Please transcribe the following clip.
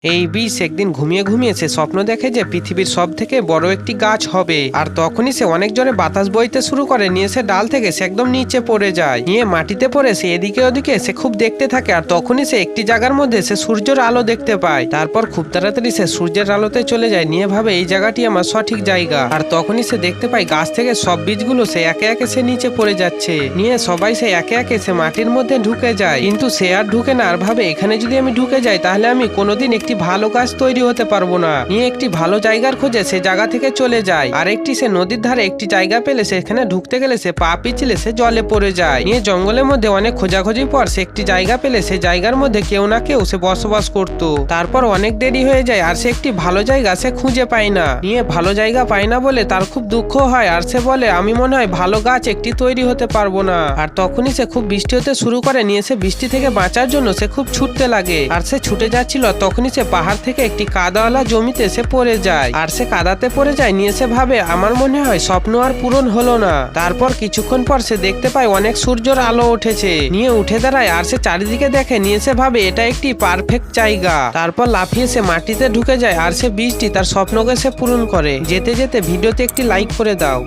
এই বিষ একদিন ঘুমিয়ে ঘুমিয়ে সে স্বপ্ন দেখে যে পৃথিবীর সব থেকে বড় একটি গাছ হবে। আর তখনই সে অনেক জোরে বাতাস বইতে শুরু করে, নিয়ে সে ডাল থেকে সে একদম নিচে পড়ে যায়, নিয়ে মাটিতে পড়ে সে এদিকে ওদিকে সে খুব দেখতে থাকে। আর তখনই সে একটি জায়গার মধ্যে সে সূর্যের আলো দেখতে পায়। তারপর খুব তাড়াতাড়ি সে সূর্যের আলোতে চলে যায়, নিয়ে ভাবে এই জায়গাটি আমার সঠিক জায়গা। আর তখনই সে দেখতে পায় গাছ থেকে সব বীজগুলো সে একে একে সে নিচে পড়ে যাচ্ছে, নিয়ে সবাই সে একে একে সে মাটির মধ্যে ঢুকে যায়। কিন্তু সে আর ঢুকে না, আর ভাবে এখানে যদি আমি ঢুকে যাই তাহলে আমি কোনোদিন একটি ভালো গাছ তৈরি হতে পারবো না। নিয়ে একটি ভালো জায়গার খোঁজে সে জায়গা থেকে চলে যায়। আর একটি সে নদীর ধারে একটি জায়গা পেলে সেখানে ঢুকতে গেলে সে পা পিছলে সে জলে পড়ে যায়। নিয়ে জঙ্গলের মধ্যে অনেক খোঁজাখুঁজির পর সে একটি জায়গা পেলে সে জায়গার মধ্যে কেউ না কেউ সে বসবাস করত। তারপর অনেক দেরি হয়ে যায় আর সে একটি ভালো জায়গা সে খুঁজে পায় না। নিয়ে ভালো জায়গা পায় না বলে তার খুব দুঃখ হয়, আর সে বলে আমি মনে হয় ভালো গাছ একটি তৈরি হতে পারবো না। আর তখনই সে খুব বৃষ্টি হতে শুরু করে, নিয়ে সে বৃষ্টি থেকে বাঁচার জন্য সে খুব ছুটতে লাগে। আর সে ছুটে যাচ্ছিল, তখনই সে পাহাড় থেকে একটি কাদাওয়ালা জমিতে সে পড়ে যায়। আর সে কাদাতে পড়ে যায়, নিয়ে সে ভাবে আমার মনে হয় স্বপ্ন আর পূরণ হলো না। তারপর কিছুক্ষণ পর সে দেখতে পায় অনেক সূর্যের আলো উঠেছে, নিয়ে উঠে দাঁড়ায় আর সে চারিদিকে দেখে, নিয়ে সে ভাবে এটা একটি পারফেক্ট জায়গা। তারপর লাফিয়ে সে মাটিতে ঢুকে যায় আর সে বৃষ্টি তার স্বপ্নকে সে পূরণ করে। যেতে যেতে ভিডিওতে একটি লাইক করে দাও।